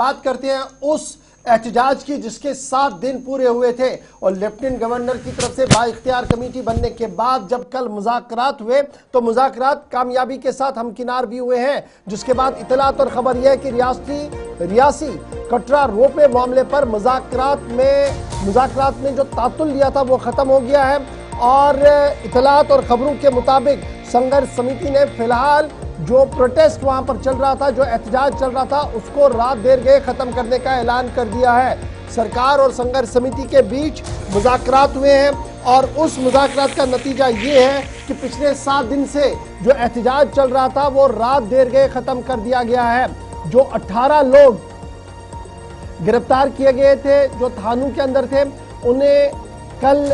बात करते हैं उस एहतजाज की जिसके 7 दिन पूरे हुए थे और लेफ्टिनेंट गवर्नर की तरफ से बाइख्तियार कमेटी बनने के बाद जब कल मुज़ाकरात हुए तो मुज़ाकरात कामयाबी के साथ हमकिनार भी हुए हैं, जिसके बाद इतलात और खबर यह है कि रियासी कटरा रोपवे मामले पर मुज़ाकरात में जो तातुल लिया था वो ख़त्म हो गया है और इतलात और खबरों के मुताबिक संघर्ष समिति ने फिलहाल जो प्रोटेस्ट वहां पर चल रहा था, जो एहतजाज चल रहा था, उसको रात देर गए खत्म करने का ऐलान कर दिया है। सरकार और संघर्ष समिति के बीच मुज़ाकरात हुए हैं और उस मुज़ाकरात का नतीजा ये है कि पिछले 7 दिन से जो एहतजाज चल रहा था वो रात देर गए खत्म कर दिया गया है। जो 18 लोग गिरफ्तार किए गए थे, जो थानों के अंदर थे, उन्हें कल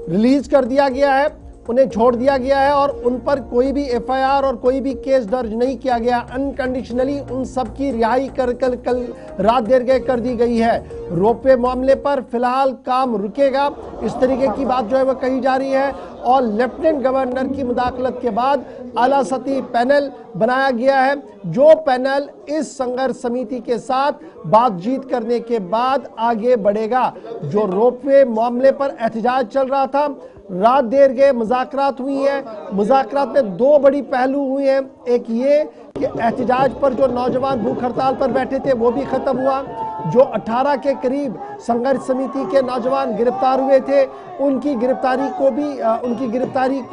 रिलीज कर दिया गया है, उन्हें छोड़ दिया गया है और उन पर कोई भी एफआईआर और कोई भी केस दर्ज नहीं किया गया। अनकंडीशनली उन सब की रिहाई कल रात देर गए कर दी गई है। रोपवे मामले पर फिलहाल काम रुकेगा, इस तरीके की बात जो है वह कही जा रही है और लेफ्टिनेंट गवर्नर की मुदाखलत के बाद आला सतही पैनल बनाया गया है। जो पैनल इस संघर्ष समिति के साथ बातचीत करने के बाद आगे बढ़ेगा। जो रोपवे मामले पर एहतजाज चल रहा था, रात देर गए मुज़ाकरात हुई है। मुज़ाकरात में 2 बड़ी पहलू हुई हैं। एक ये कि एहतजाज पर जो नौजवान भूख हड़ताल पर बैठे थे वो भी ख़त्म हुआ। जो 18 के करीब संघर्ष समिति के नौजवान गिरफ्तार हुए थे उनकी गिरफ्तारी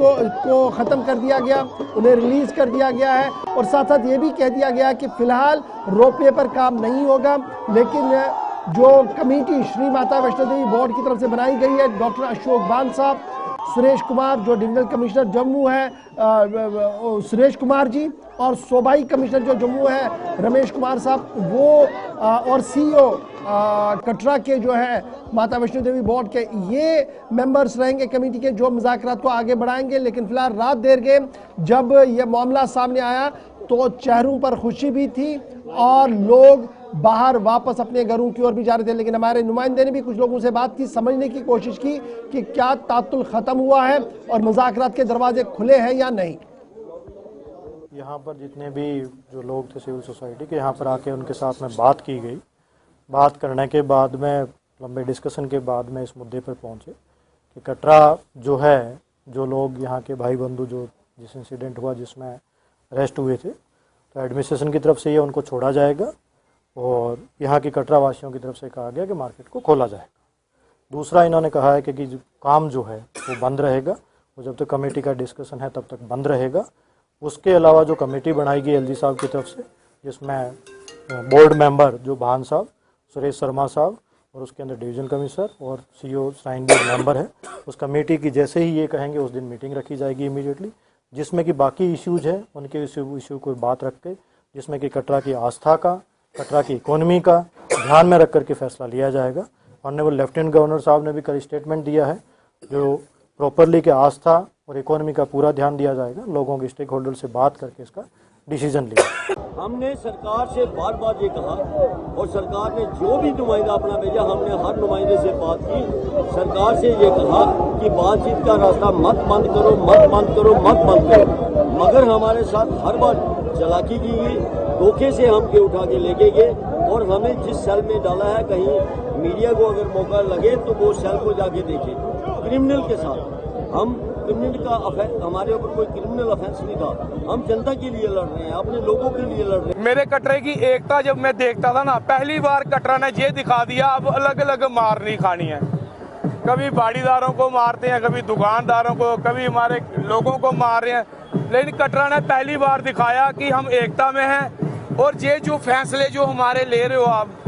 को ख़त्म कर दिया गया, उन्हें रिलीज़ कर दिया गया है और साथ साथ ये भी कह दिया गया कि फ़िलहाल रोपवे पर काम नहीं होगा, लेकिन जो कमेटी श्री माता वैष्णो देवी बोर्ड की तरफ से बनाई गई है, डॉक्टर अशोक बान साहब, सुरेश कुमार जो डिविजनल कमिश्नर जम्मू है सुरेश कुमार जी और सूबाई कमिश्नर जो जम्मू है रमेश कुमार साहब, वो और सीईओ कटरा के जो है माता वैष्णो देवी बोर्ड के, ये मेंबर्स रहेंगे कमेटी के जो मुज़ाकरात को आगे बढ़ाएंगे। लेकिन फिलहाल रात देर गए जब ये मामला सामने आया तो चेहरों पर खुशी भी थी और लोग बाहर वापस अपने घरों की ओर भी जा रहे थे। लेकिन हमारे नुमाइंदे ने भी कुछ लोगों से बात की, समझने की कोशिश की कि क्या तातुल ख़त्म हुआ है और मुज़ाकरात के दरवाजे खुले हैं या नहीं। यहाँ पर जितने भी जो लोग थे सिविल सोसाइटी के, यहाँ पर आके उनके साथ में बात की गई। बात करने के बाद में लंबे डिस्कशन के बाद में इस मुद्दे पर पहुँचे कि कटरा जो है, जो लोग यहाँ के भाई बंधु जो जिस इंसिडेंट हुआ जिसमें अरेस्ट हुए थे, तो एडमिनिस्ट्रेशन की तरफ से ये उनको छोड़ा जाएगा और यहाँ की कटरा वासियों की तरफ से कहा गया कि मार्केट को खोला जाएगा। दूसरा इन्होंने कहा है कि काम जो है वो बंद रहेगा, वो जब तक कमेटी का डिस्कशन है तब तक बंद रहेगा। उसके अलावा जो कमेटी बनाई गई एलजी साहब की तरफ से, जिसमें बोर्ड मेंबर जो भान साहब, सुरेश शर्मा साहब और उसके अंदर डिवीज़न कमिश्नर और सीईओ साइन बोर्ड मेंबर है, उस कमेटी की जैसे ही ये कहेंगे उस दिन मीटिंग रखी जाएगी इमीडिएटली, जिसमें कि बाकी इश्यूज हैं उनके इशू को बात रख के, जिसमें कि कटरा की आस्था का, कटरा की इकोनॉमी का ध्यान में रख करके फैसला लिया जाएगा। ऑनरेबल लेफ्टिनेंट गवर्नर साहब ने भी कल स्टेटमेंट दिया है जो प्रॉपरली के आस्था और इकोनॉमी का पूरा ध्यान दिया जाएगा। लोगों के स्टेक होल्डर से बात करके इसका डिसीजन लिया। हमने सरकार से बार बार ये कहा और सरकार ने जो भी नुमाइंदा अपना भेजा, हमने हर नुमाइंदे से बात की, सरकार से ये कहा कि बातचीत का रास्ता मत बंद करो, मत बंद करो, मत बंद करो। मगर हमारे साथ हर बार चालाकी की गई, धोखे से हम के उठा के लेके गए और हमें जिस सेल में डाला है, कहीं मीडिया को अगर मौका लगे तो वो सेल को जाके देखे। क्रिमिनल के साथ हम क्रिमिनल का हमारे ऊपर कोई क्रिमिनल ऑफेंस नहीं था, हम जनता के लिए लड़ रहे हैं, अपने लोगों के लिए लड़ रहे हैं। मेरे कटरे की एकता जब मैं देखता था ना, पहली बार कटरा ने ये दिखा दिया अब अलग अलग मार नहीं खानी है। कभी बाड़ीदारों को मारते हैं, कभी दुकानदारों को, कभी हमारे लोगों को मार रहे हैं, लेकिन कटरा ने पहली बार दिखाया कि हम एकता में हैं और ये जो फैसले जो हमारे ले रहे हो आप,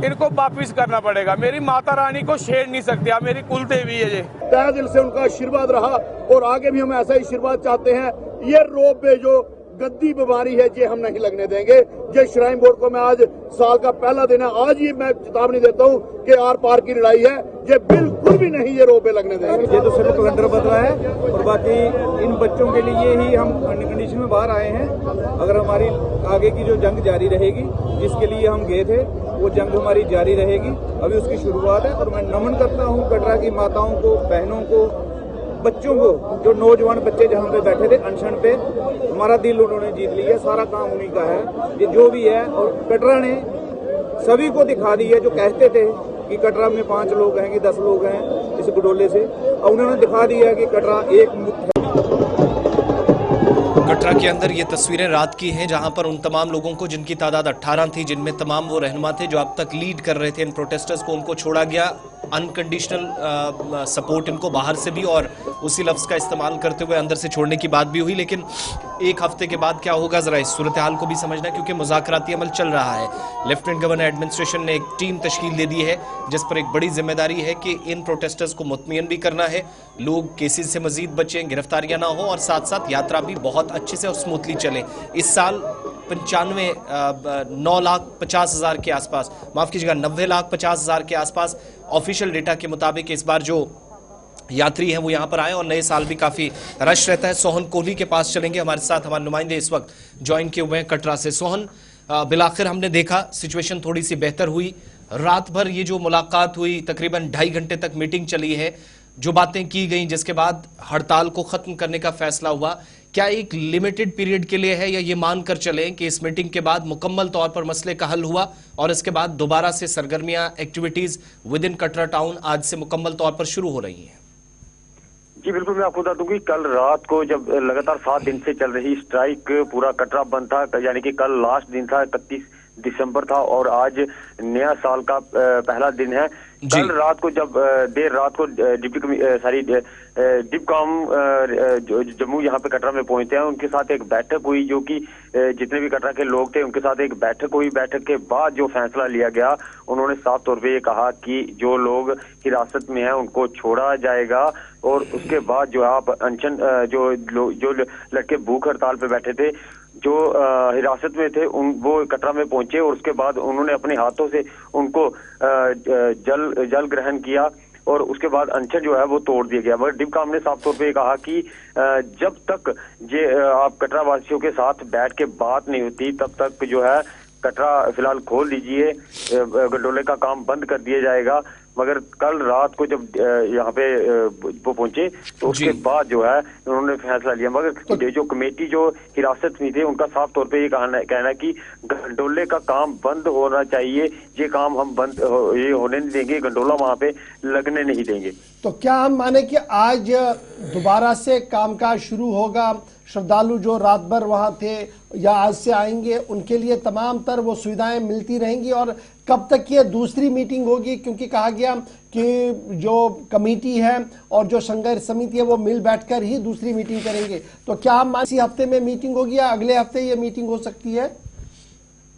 इनको वापिस करना पड़ेगा। मेरी माता रानी को छेड़ नहीं सकते आप, मेरी कुल देवी है ये। तहे दिल से उनका आशीर्वाद रहा और आगे भी हम ऐसा ही आशीर्वाद चाहते हैं। ये रोप पे जो गद्दी बीमारी है ये हम नहीं लगने देंगे। ये श्राइन बोर्ड को मैं आज साल का पहला दिन है, आज ही मैं चेतावनी देता हूँ कि आर पार की लड़ाई है, ये बिल्कुल भी नहीं ये रोप पे लगने देंगे। ये तो सिर्फ कैलेंडर बदला है और बाकी इन बच्चों के लिए ही हम कंडीशन में बाहर आए हैं। अगर हमारी आगे की जो जंग जारी रहेगी, जिसके लिए हम गए थे, वो जंग हमारी जारी रहेगी। अभी उसकी शुरुआत है और मैं नमन करता हूँ कटरा की माताओं को, बहनों को, बच्चों को, जो नौजवान बच्चे जहाँ पे बैठे थे अनशन पे, हमारा दिल उन्होंने जीत लिया। सारा काम उन्हीं का है, ये जो भी है। और कटरा ने सभी को दिखा दी है, जो कहते थे कि कटरा में 5 लोग हैं कि 10 लोग हैं इस गडोले से, और उन्होंने दिखा दिया कि कटरा एक मुक्त है। कटरा के अंदर ये तस्वीरें रात की हैं, जहां पर उन तमाम लोगों को, जिनकी तादाद 18 थी, जिनमें तमाम वो रहनुमा थे जो अब तक लीड कर रहे थे इन प्रोटेस्टर्स को, उनको छोड़ा गया। अनकंडीशनल सपोर्ट इनको बाहर से भी और उसी लफ्ज़ का इस्तेमाल करते हुए अंदर से छोड़ने की बात भी हुई। लेकिन एक हफ्ते के बाद क्या होगा, ज़रा इस सूरत हाल को भी समझना, क्योंकि मुज़ाकराती अमल चल रहा है। लेफ्टिनेंट गवर्नर एडमिनिस्ट्रेशन ने एक टीम तश्कील दे दी है, जिस पर एक बड़ी जिम्मेदारी है कि इन प्रोटेस्टर्स को मुतमियन भी करना है, लोग केसेस से मजीद बचें, गिरफ्तारियां ना हो और साथ साथ यात्रा भी बहुत अच्छे से और स्मूथली चले। इस साल 9,50,000 के आसपास, माफ कीजिएगा 90,50,000 के आसपास ऑफिशियल डेटा के मुताबिक इस बार जो यात्री हैं वो यहाँ पर आए और नए साल भी काफी रश रहता है। सोहन कोहली के पास चलेंगे, हमारे साथ हमारे नुमाइंदे इस वक्त ज्वाइन किए हुए हैं कटरा से। सोहन, बिलाखिर हमने देखा सिचुएशन थोड़ी सी बेहतर हुई। रात भर ये जो मुलाकात हुई, तकरीबन 2.5 घंटे तक मीटिंग चली है, जो बातें की गई, जिसके बाद हड़ताल को खत्म करने का फैसला हुआ, क्या एक लिमिटेड पीरियड के लिए है या ये मानकर चलें कि इस मीटिंग के बाद मुकम्मल तौर पर मसले का हल हुआ और इसके बाद दोबारा से सरगर्मियां, activities with in Katra town आज से मुकम्मल तौर पर शुरू हो रही हैं? जी बिल्कुल, मैं आपको बता दूं कि कल रात को जब लगातार 7 दिन से चल रही स्ट्राइक, पूरा कटरा बंद था, यानी कि कल लास्ट दिन था, 31 दिसंबर था और आज नया साल का पहला दिन है। कल रात को जब देर रात को डिपकॉम जम्मू यहाँ पे कटरा में पहुंचते हैं, उनके साथ एक बैठक हुई, जो कि जितने भी कटरा के लोग थे उनके साथ एक बैठक हुई। बैठक के बाद जो फैसला लिया गया, उन्होंने साफ तौर पे ये कहा कि जो लोग हिरासत में हैं उनको छोड़ा जाएगा और उसके बाद जो आप अनशन जो लड़के भूख हड़ताल पे बैठे थे, जो हिरासत में थे, वो कटरा में पहुंचे और उसके बाद उन्होंने अपने हाथों से उनको जल ग्रहण किया और उसके बाद अनशन जो है वो तोड़ दिया गया। मगर डिपकॉम ने साफ तौर पे कहा कि जब तक आप कटरा वासियों के साथ बैठ के बात नहीं होती, तब तक जो है कटरा फिलहाल खोल दीजिए, गंडोले का काम बंद कर दिया जाएगा। मगर कल रात को जब यहाँ पे वो पहुंचे तो उसके बाद जो है उन्होंने फैसला लिया। मगर जो कमेटी जो हिरासत में थे, उनका साफ तौर पे ये कहना है कि गंडोले का काम बंद होना चाहिए, ये काम हम बंद ये होने नहीं देंगे, गंडोला वहां पे लगने नहीं देंगे। तो क्या हम माने कि आज दोबारा से कामकाज शुरू होगा? श्रद्धालु जो रात भर वहां थे या आज से आएंगे, उनके लिए तमाम तर वो सुविधाएं मिलती रहेंगी? और कब तक ये दूसरी मीटिंग होगी? क्योंकि कहा गया कि जो कमेटी है और जो संघर्ष समिति है वो मिल बैठकर ही दूसरी मीटिंग करेंगे। तो क्या हम इसी हफ्ते में मीटिंग होगी या अगले हफ्ते ये मीटिंग हो सकती है?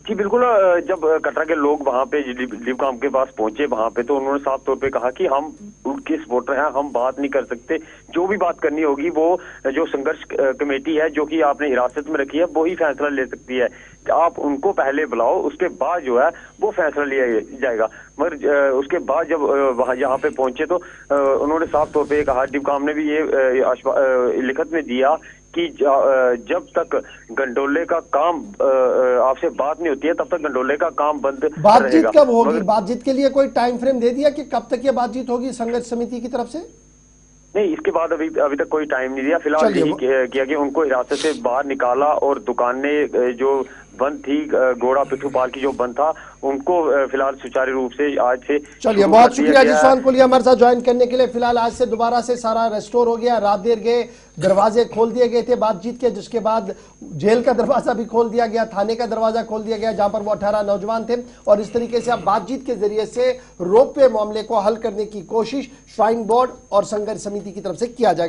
जी बिल्कुल, जब कटरा के लोग वहां पे डिपकॉम के पास पहुंचे वहां पे, तो उन्होंने साफ तौर पे कहा कि हम उनके सपोर्टर हैं, हम बात नहीं कर सकते, जो भी बात करनी होगी वो जो संघर्ष कमेटी है जो कि आपने हिरासत में रखी है वो ही फैसला ले सकती है, आप उनको पहले बुलाओ, उसके बाद जो है वो फैसला लिया जाएगा। मगर उसके बाद जब वहां यहाँ पे पहुंचे तो उन्होंने साफ तौर पे कहा, डिपकॉम ने भी ये लिखित में दिया कि जब तक गंडोले का काम आपसे बात नहीं होती है, तब तक गंडोले का काम बंद रहेगा। बातचीत कब होगी? बातचीत के लिए कोई टाइम फ्रेम दे दिया कि कब तक ये बातचीत होगी संघर्ष समिति की तरफ से? नहीं, इसके बाद अभी तक कोई टाइम नहीं दिया। फिलहाल यही किया कि उनको हिरासत से बाहर निकाला और दुकानें जो बंद थी, घोड़ा पिट्ठू पाल की जो बंद था, उनको फिलहाल सुचारू रूप से आज से। चलिए, बहुत शुक्रिया जी सोहन कोहली हमारे साथ ज्वाइन करने के लिए। फिलहाल आज से दोबारा से सारा रेस्टोर हो गया, रात देर गए, दरवाजे खोल दिए गए थे बातचीत के, जिसके बाद जेल का दरवाजा भी खोल दिया गया, थाने का दरवाजा खोल दिया गया जहां पर वो 18 नौजवान थे। और इस तरीके से अब बातचीत के जरिए से रोप वे मामले को हल करने की कोशिश श्राइन बोर्ड और संघर्ष समिति की तरफ से किया जाएगा।